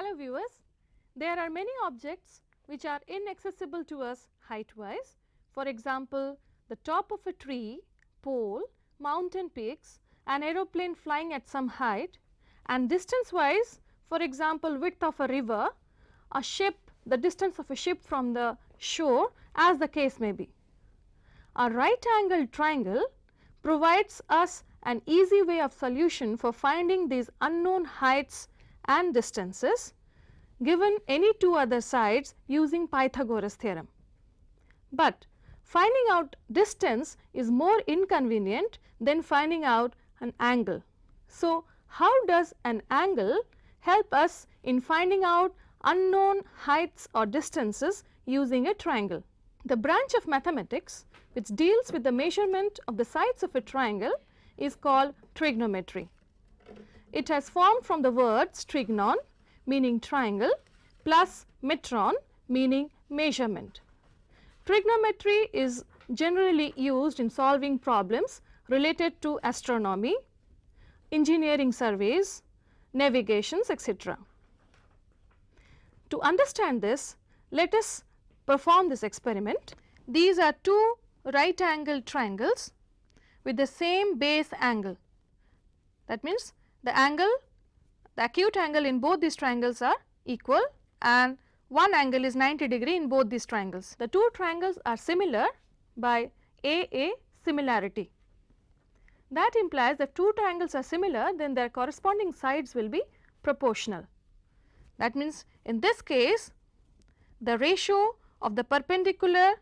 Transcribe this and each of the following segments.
Hello viewers, there are many objects which are inaccessible to us height wise. For example, the top of a tree, pole, mountain peaks, an aeroplane flying at some height, and distance wise, for example, width of a river, a ship, the distance of a ship from the shore, as the case may be. A right angled triangle provides us an easy way of solution for finding these unknown heights and distances given any two other sides using Pythagoras theorem. But finding out distance is more inconvenient than finding out an angle. So, how does an angle help us in finding out unknown heights or distances using a triangle? The branch of mathematics which deals with the measurement of the sides of a triangle is called trigonometry. It has formed from the words trigonon meaning triangle plus metron meaning measurement. Trigonometry is generally used in solving problems related to astronomy, engineering surveys, navigations, etc. To understand this, let us perform this experiment. These are two right angled triangles with the same base angle. That means the acute angle in both these triangles are equal and one angle is 90° in both these triangles. The two triangles are similar by AA similarity. That implies that two triangles are similar, then their corresponding sides will be proportional. That means in this case the ratio of the perpendicular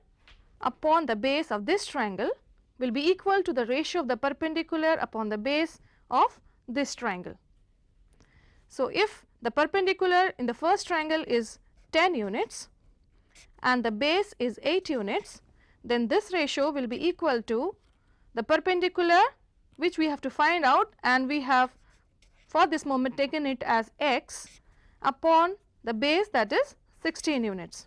upon the base of this triangle will be equal to the ratio of the perpendicular upon the base of this triangle. So, if the perpendicular in the first triangle is 10 units and the base is 8 units, then this ratio will be equal to the perpendicular which we have to find out, and we have for this moment taken it as x upon the base, that is 16 units.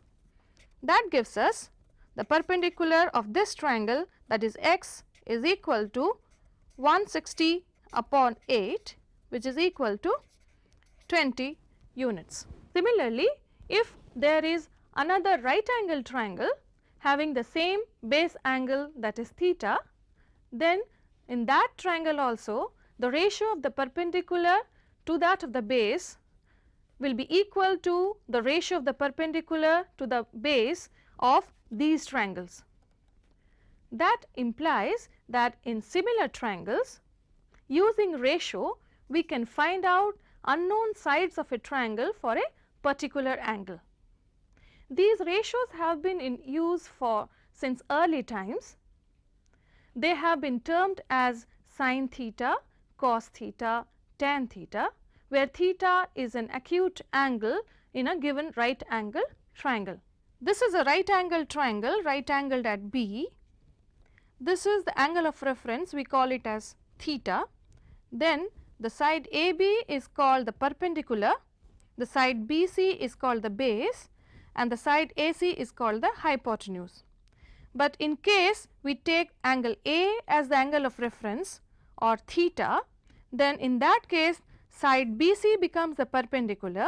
That gives us the perpendicular of this triangle, that is x, is equal to 160 upon 8, which is equal to 20 units. Similarly, if there is another right angle triangle having the same base angle, that is theta, then in that triangle also the ratio of the perpendicular to that of the base will be equal to the ratio of the perpendicular to the base of these triangles. That implies that in similar triangles, using ratio we can find out unknown sides of a triangle for a particular angle. These ratios have been in use since early times. They have been termed as sin theta, cos theta, tan theta, where theta is an acute angle in a given right angle triangle. This is a right angle triangle, right angled at B. This is the angle of reference, we call it as theta. Then the side AB is called the perpendicular, the side BC is called the base, and the side AC is called the hypotenuse. But in case we take angle A as the angle of reference or theta, then in that case side BC becomes the perpendicular,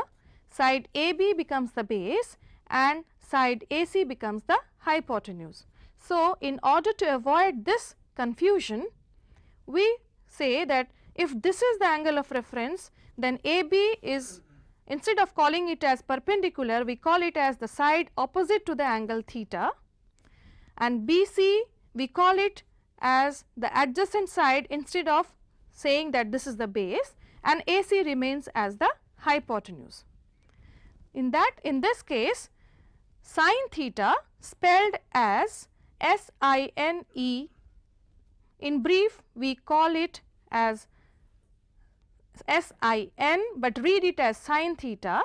side AB becomes the base, and side AC becomes the hypotenuse. So, in order to avoid this confusion, we say that if this is the angle of reference, then AB is, instead of calling it as perpendicular, we call it as the side opposite to the angle theta, and BC we call it as the adjacent side instead of saying that this is the base, and AC remains as the hypotenuse. In this case, sin theta, spelled as SINE, in brief we call it as SIN, but read it as sin theta.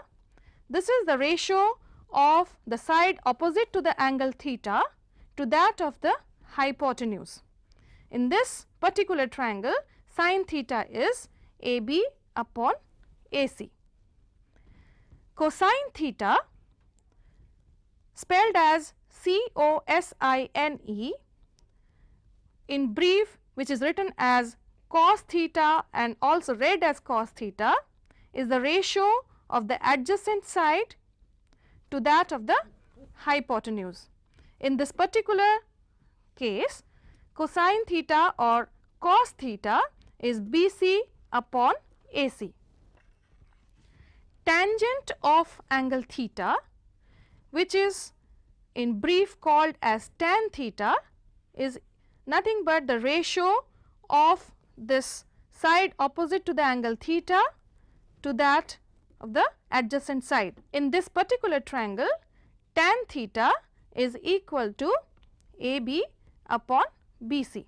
This is the ratio of the side opposite to the angle theta to that of the hypotenuse. In this particular triangle, sin theta is AB upon AC. Cosine theta, spelled as COSINE, in brief, which is written as cos theta and also read as cos theta, is the ratio of the adjacent side to that of the hypotenuse. In this particular case, cosine theta or cos theta is BC upon AC. Tangent of angle theta, which is in brief called as tan theta, is nothing but the ratio of this side opposite to the angle theta to that of the adjacent side. In this particular triangle, tan theta is equal to AB upon BC.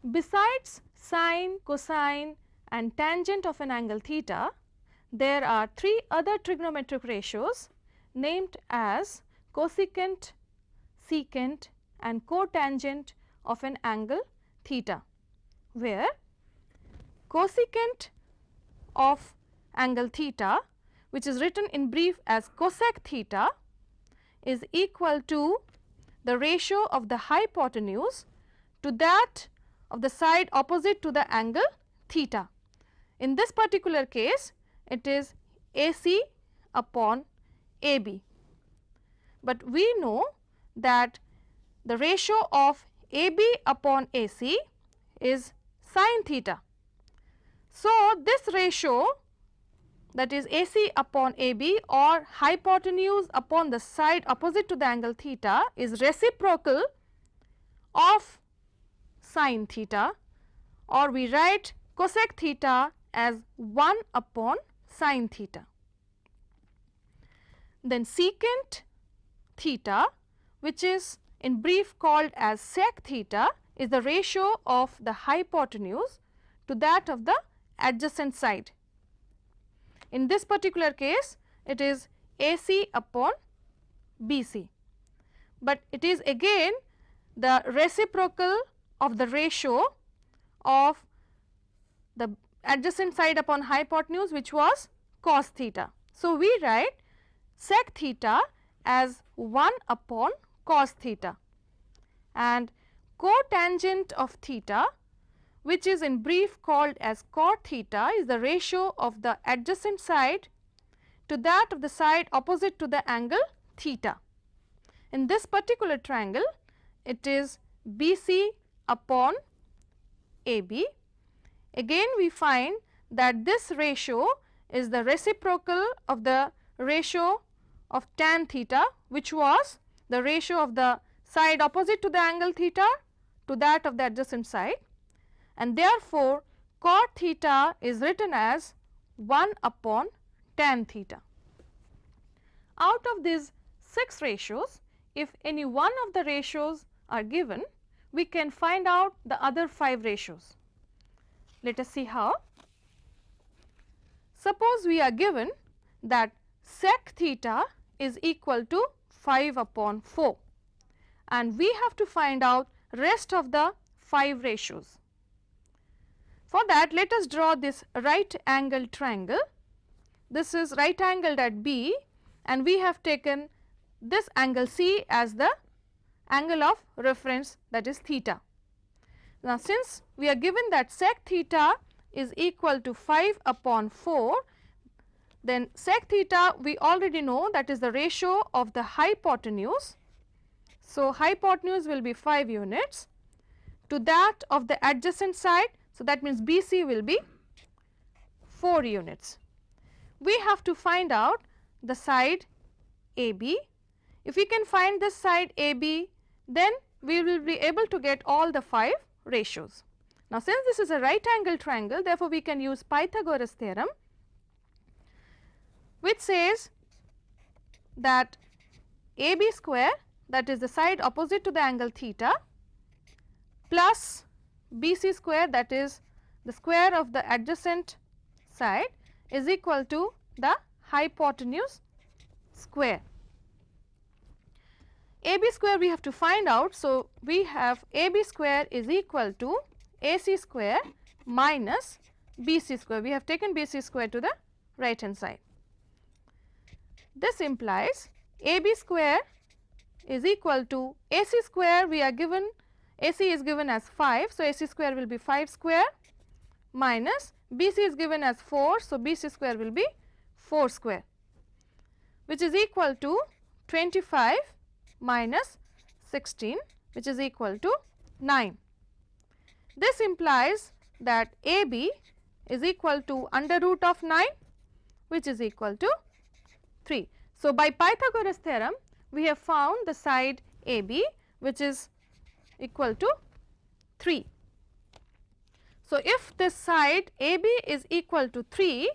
Besides sine, cosine and tangent of an angle theta, there are three other trigonometric ratios named as cosecant, secant and cotangent of an angle theta, where cosecant of angle theta, which is written in brief as cosec theta, is equal to the ratio of the hypotenuse to that of the side opposite to the angle theta. In this particular case, it is AC upon AB, but we know that the ratio of AB upon AC is sin theta. So, this ratio, that is AC upon AB or hypotenuse upon the side opposite to the angle theta, is reciprocal of sin theta, or we write cosec theta as 1 upon sin theta. Then secant theta, which is in brief called as sec theta, is the ratio of the hypotenuse to that of the adjacent side. In this particular case, it is AC upon BC, but it is again the reciprocal of the ratio of the adjacent side upon hypotenuse, which was cos theta. So, we write sec theta as 1 upon cos theta, and cotangent of theta, which is in brief called as cot theta, is the ratio of the adjacent side to that of the side opposite to the angle theta. In this particular triangle, it is BC upon AB. Again we find that this ratio is the reciprocal of the ratio of tan theta, which was the ratio of the side opposite to the angle theta to that of the adjacent side, and therefore, cot theta is written as 1 upon tan theta. Out of these 6 ratios, if any one of the ratios are given, we can find out the other 5 ratios. Let us see how. Suppose we are given that sec theta is equal to 5 upon 4, and we have to find out rest of the 5 ratios. For that, let us draw this right angled triangle. This is right angled at B, and we have taken this angle C as the angle of reference, that is theta. Now, since we are given that sec theta is equal to 5 upon 4, then sec theta we already know, that is the ratio of the hypotenuse. So, hypotenuse will be 5 units to that of the adjacent side. So, that means BC will be 4 units. We have to find out the side AB. If we can find this side AB, then we will be able to get all the 5 ratios. Now, since this is a right angle triangle, therefore, we can use Pythagoras theorem, which says that AB square, that is the side opposite to the angle theta, plus BC square, that is the square of the adjacent side, is equal to the hypotenuse square. AB square we have to find out. So, we have AB square is equal to AC square minus BC square. We have taken BC square to the right hand side. This implies AB square is equal to AC square, we are given, AC is given as 5. So, AC square will be 5 square minus BC is given as 4. So, BC square will be 4 square, which is equal to 25 minus 16, which is equal to 9. This implies that AB is equal to under root of 9, which is equal to 3. So, by Pythagoras theorem, we have found the side AB, which is equal to 3. So, if this side AB is equal to 3,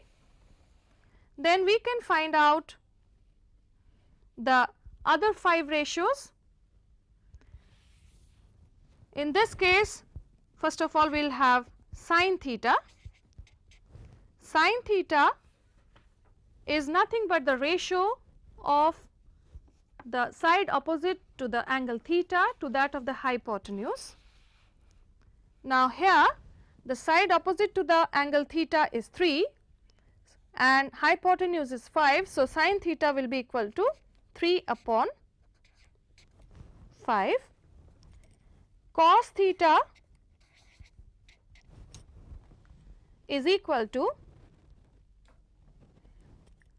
then we can find out the other 5 ratios. In this case, first of all, we will have sin theta. Sin theta is nothing but the ratio of the side opposite to the angle theta to that of the hypotenuse. Now, here the side opposite to the angle theta is 3 and hypotenuse is 5. So, sin theta will be equal to 3 upon 5. Cos theta is equal to,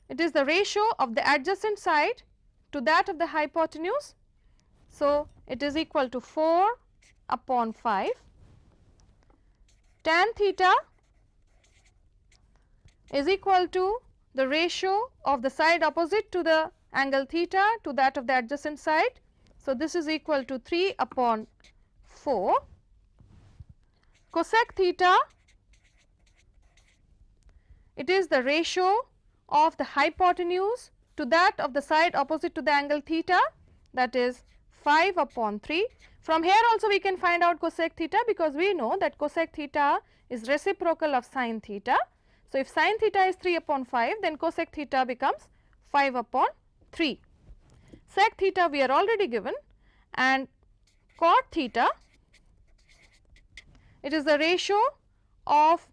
it is the ratio of the adjacent side to that of the hypotenuse. So, it is equal to 4 upon 5. Tan theta is equal to the ratio of the side opposite to the angle theta to that of the adjacent side. So, this is equal to 3 upon 4. Cosec theta, it is the ratio of the hypotenuse to that of the side opposite to the angle theta, that is 5 upon 3. From here also we can find out cosec theta, because we know that cosec theta is reciprocal of sin theta. So, if sin theta is 3 upon 5, then cosec theta becomes 5 upon 3. Sec theta we are already given, and cot theta, it is the ratio of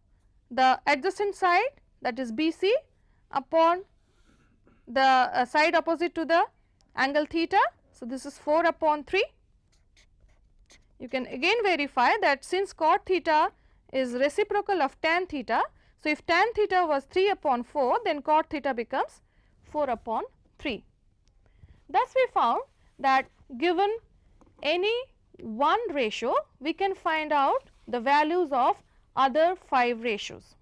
the adjacent side, that is BC, upon the side opposite to the angle theta. So, this is 4 upon 3. You can again verify that since cot theta is reciprocal of tan theta. So, if tan theta was 3 upon 4, then cot theta becomes 4 upon 3. Thus, we found that given any one ratio, we can find out the values of other 5 ratios.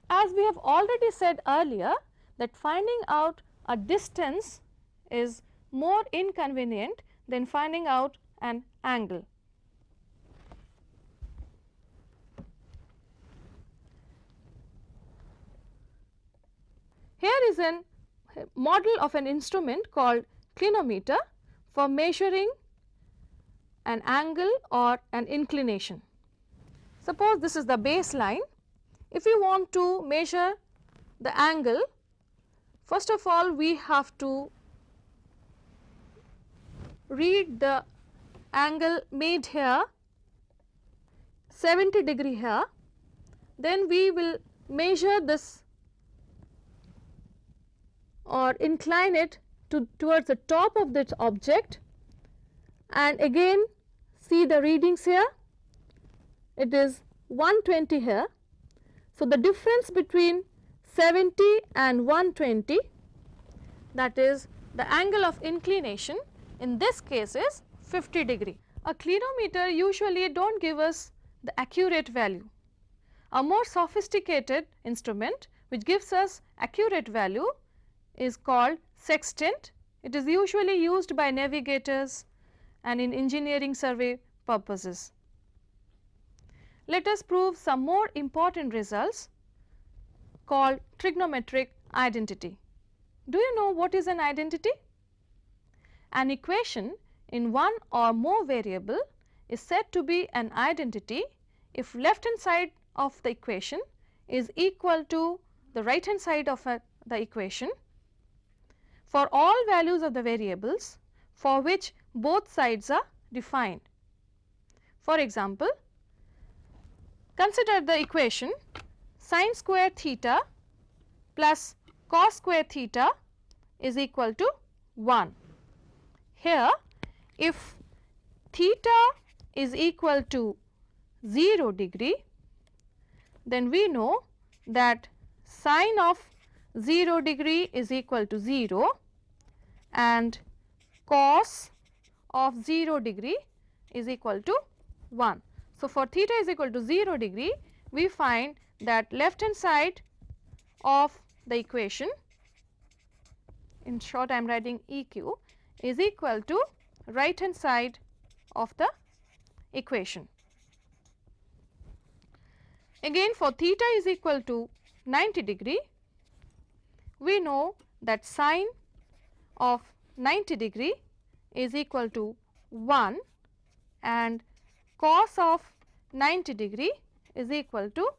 As we have already said earlier, that finding out a distance is more inconvenient than finding out an angle. Here is a model of an instrument called clinometer for measuring an angle or an inclination. Suppose this is the baseline. If you want to measure the angle, first of all we have to read the angle made here 70 degree here, then we will measure this or incline it towards the top of this object, and again see the readings here, it is 120 here. So, the difference between 70 and 120, that is the angle of inclination, in this case is 50 degree. A clinometer usually do not give us the accurate value. A more sophisticated instrument which gives us accurate value is called sextant. It is usually used by navigators and in engineering survey purposes. let us prove some more important results called trigonometric identity. Do you know what is an identity? An equation in one or more variable is said to be an identity if left hand side of the equation is equal to the right hand side of the equation for all values of the variables for which both sides are defined. For example, consider the equation sin square theta plus cos square theta is equal to 1. Here, if theta is equal to 0 degree, then we know that sine of 0 degree is equal to 0 and cos of 0 degree is equal to 1. So, for theta is equal to 0 degree, we find that left hand side of the equation, in short I am writing EQ, is equal to right hand side of the equation. Again, for theta is equal to 90 degree, we know that sine of 90 degree is equal to 1 and cos of 90 degree is equal to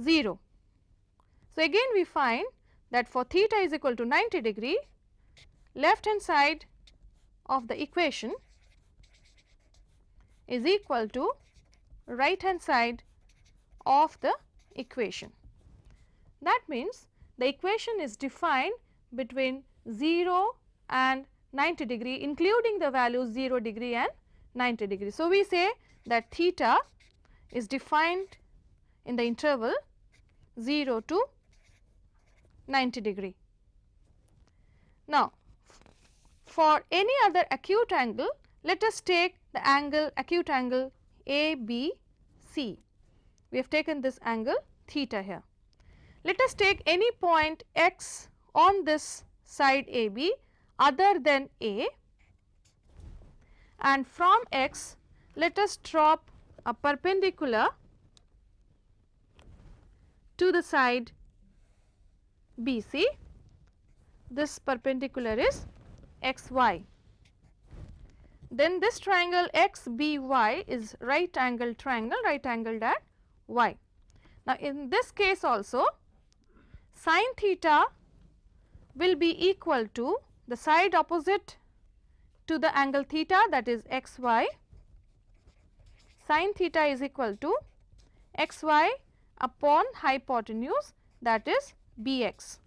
0. So, again we find that for theta is equal to 90 degree, left hand side of the equation is equal to right hand side of the equation. That means the equation is defined between 0 and 90 degree, including the values 0 degree and 90 degree. So, we say that theta is defined in the interval 0 to 90 degree. Now, for any other acute angle, let us take the angle, acute angle ABC. We have taken this angle theta here. Let us take any point x on this side AB other than A, and from x let us drop a perpendicular to the side BC. This perpendicular is xy. Then this triangle XBY is right angled triangle, right angled at y. Now, in this case also sin theta will be equal to the side opposite to the angle theta, that is xy. Sin theta is equal to xy upon hypotenuse, that is bx,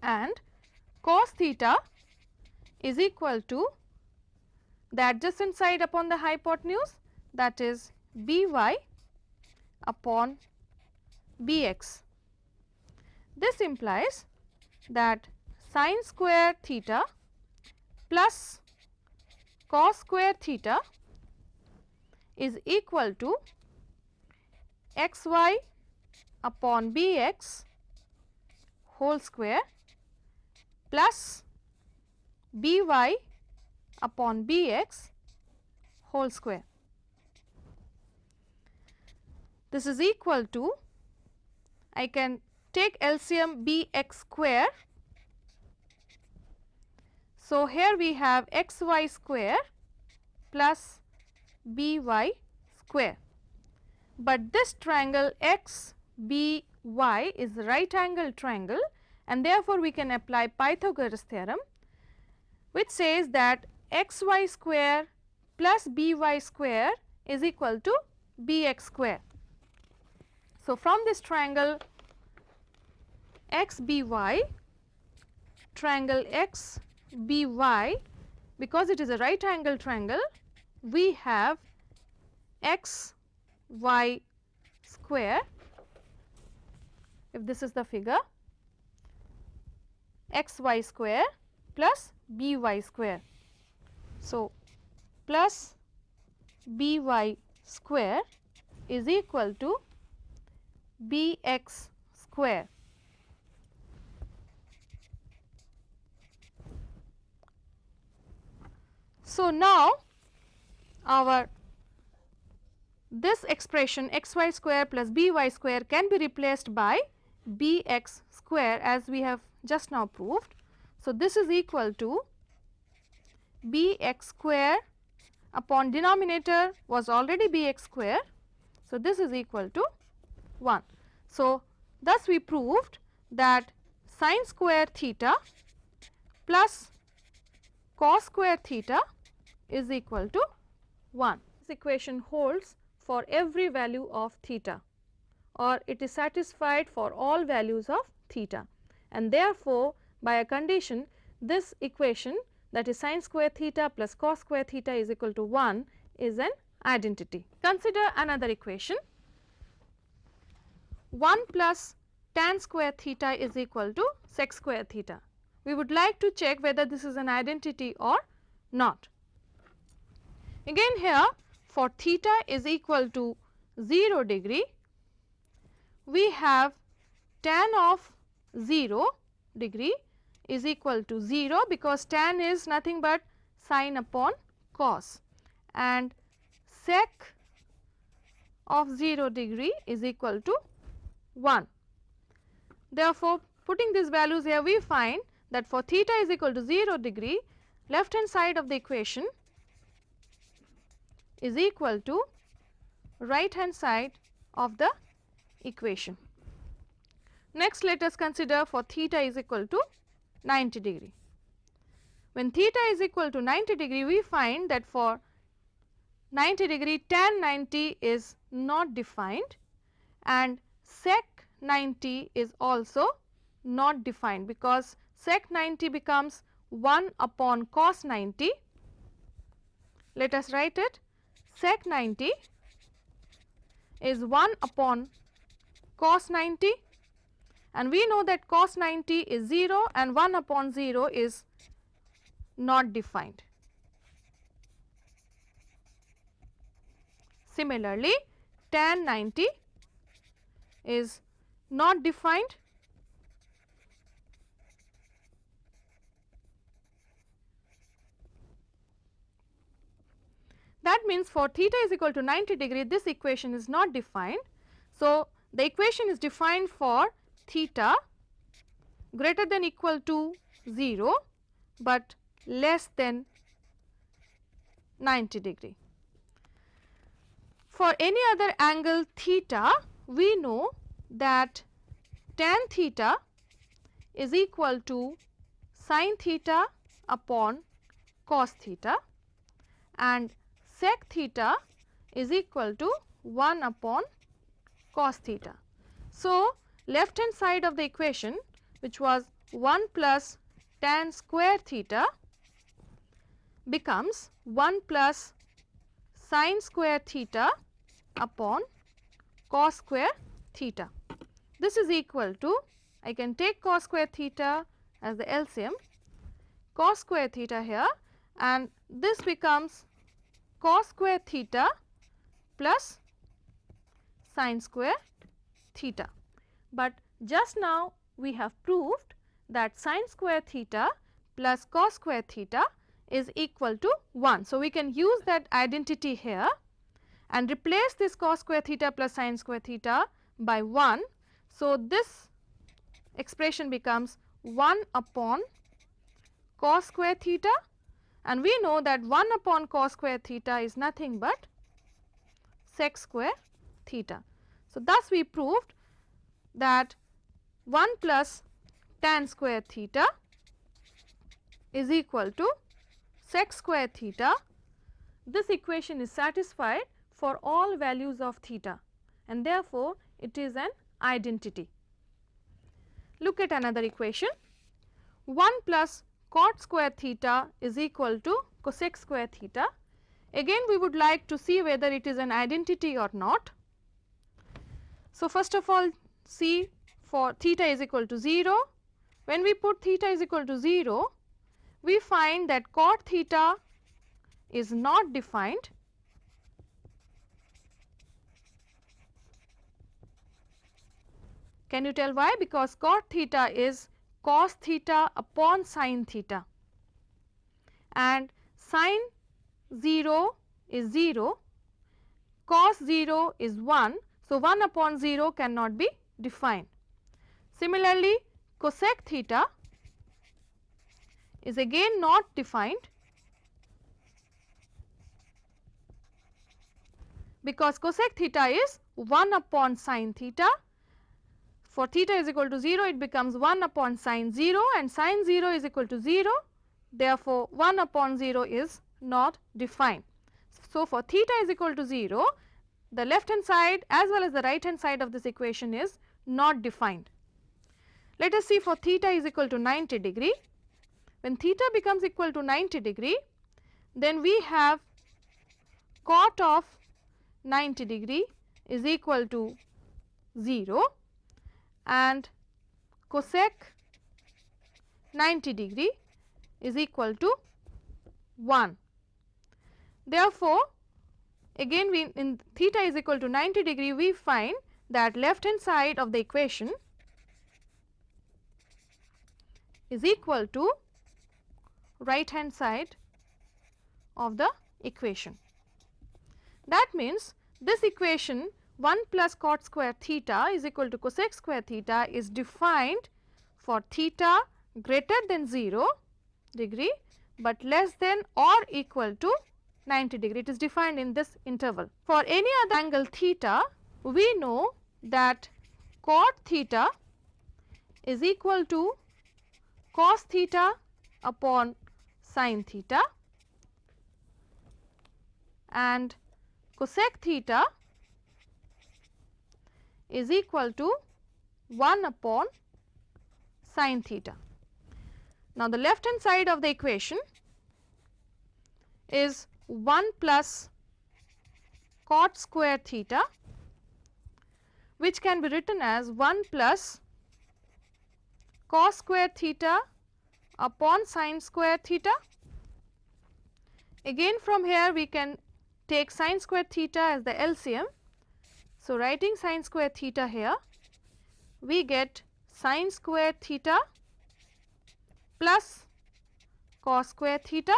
and cos theta is equal to the adjacent side upon the hypotenuse, that is by upon bx. This implies that sin square theta plus cos square theta is equal to xy upon bx whole square plus by upon bx whole square. This is equal to, I can take LCM bx square. So, here we have xy square plus by square, but this triangle XBY is right angle triangle, and therefore, we can apply Pythagoras theorem, which says that xy square plus by square is equal to bx square. So, from this triangle XBY, triangle XBY, because it is a right angle triangle, we have xy square, if this is the figure, xy square plus by square. So, plus by square is equal to bx square. So, now our this expression xy square plus by square can be replaced by bx square as we have just now proved. So, this is equal to bx square upon denominator was already bx square. So, this is equal to 1. So, thus we proved that sin square theta plus cos square theta is equal to 1. This equation holds for every value of theta, or it is satisfied for all values of theta, and therefore, by a condition this equation, that is sin square theta plus cos square theta is equal to 1, is an identity. Consider another equation. 1 plus tan square theta is equal to sec square theta. We would like to check whether this is an identity or not. Again here, for theta is equal to 0 degree, we have tan of 0 degree is equal to 0, because tan is nothing but sin upon cos, and sec of 0 degree is equal to 1. Therefore, putting these values here, we find that for theta is equal to 0 degree, left hand side of the equation is equal to right hand side of the equation. Next, let us consider for theta is equal to 90 degree. When theta is equal to 90 degree, we find that for 90 degree tan 90 is not defined, and sec 90 is also not defined, because sec 90 becomes 1 upon cos 90. Let us write it. Sec 90 is 1 upon cos 90, and we know that cos 90 is 0 and 1 upon 0 is not defined. Similarly, tan 90 is not defined, that means for theta is equal to 90 degree, this equation is not defined. So, the equation is defined for theta greater than equal to 0, but less than 90 degree. For any other angle theta, we know that tan theta is equal to sin theta upon cos theta, and sec theta is equal to 1 upon cos theta. So, left hand side of the equation, which was 1 plus tan square theta, becomes 1 plus sin square theta upon cos square theta. This is equal to, I can take cos square theta as the LCM, cos square theta here, and this becomes cos square theta plus sin square theta. But just now we have proved that sin square theta plus cos square theta is equal to 1. So, we can use that identity here and replace this cos square theta plus sin square theta by 1. So, this expression becomes 1 upon cos square theta, and we know that 1 upon cos square theta is nothing but sec square theta. So, thus we proved that 1 plus tan square theta is equal to sec square theta. This equation is satisfied for all values of theta, and therefore, it is an identity. Look at another equation. 1 plus cot square theta is equal to cosec square theta. Again, we would like to see whether it is an identity or not. So, first of all, see for theta is equal to 0. When we put theta is equal to 0, we find that cot theta is not defined. Can you tell why? Because cot theta is cos theta upon sin theta, and sin 0 is 0, cos 0 is 1. So, 1 upon 0 cannot be defined. Similarly, cosec theta is again not defined because cosec theta is 1 upon sin theta. For theta is equal to 0, it becomes 1 upon sin 0 and sin 0 is equal to 0. Therefore, 1 upon 0 is not defined. So, for theta is equal to 0, the left hand side as well as the right hand side of this equation is not defined. Let us see for theta is equal to 90 degree. When theta becomes equal to 90 degree, then we have cot of 90 degree is equal to 0 and cosec 90 degree is equal to 1. Therefore, again we in theta is equal to 90 degree, we find that left hand side of the equation is equal to right hand side of the equation. That means this equation 1 plus cot square theta is equal to cosec square theta is defined for theta greater than 0 degree, but less than or equal to 90 degree. It is defined in this interval. For any other angle theta, we know that cot theta is equal to cos theta upon sin theta and cosec theta is equal to 1 upon sin theta. Now, the left hand side of the equation is 1 plus cot square theta, which can be written as 1 plus cos square theta upon sin square theta. Again from here we can take sin square theta as the LCM. So, writing sin square theta here, we get sin square theta plus cos square theta,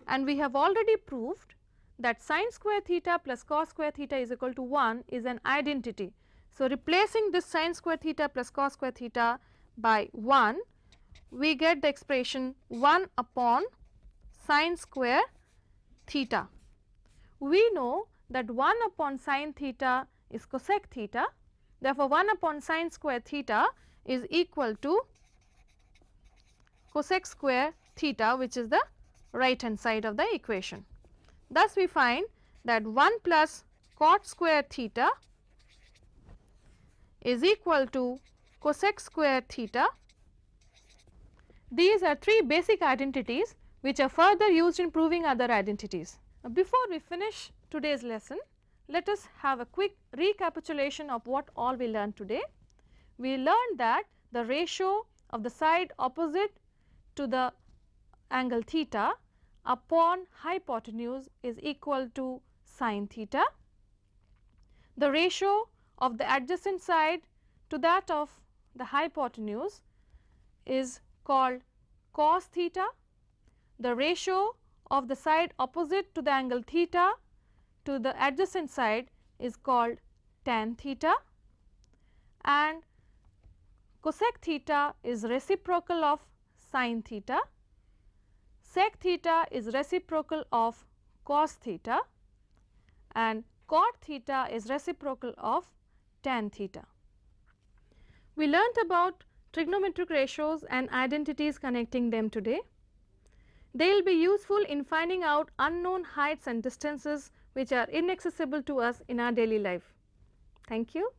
and we have already proved that sin square theta plus cos square theta is equal to 1 is an identity. So, replacing this sin square theta plus cos square theta by 1, we get the expression 1 upon sin square theta. We know that 1 upon sin theta is cosec theta. Therefore, 1 upon sin square theta is equal to cosec square theta, which is the right hand side of the equation. Thus, we find that 1 plus cot square theta is equal to cosec square theta. These are three basic identities which are further used in proving other identities. Before we finish today's lesson, let us have a quick recapitulation of what all we learned today. We learned that the ratio of the side opposite to the angle theta upon hypotenuse is equal to sin theta. The ratio of the adjacent side to that of the hypotenuse is called cos theta. The ratio of the side opposite to the angle theta to the adjacent side is called tan theta, and cosec theta is reciprocal of sin theta, sec theta is reciprocal of cos theta, and cot theta is reciprocal of tan theta. We learnt about trigonometric ratios and identities connecting them today. They will be useful in finding out unknown heights and distances which are inaccessible to us in our daily life. Thank you.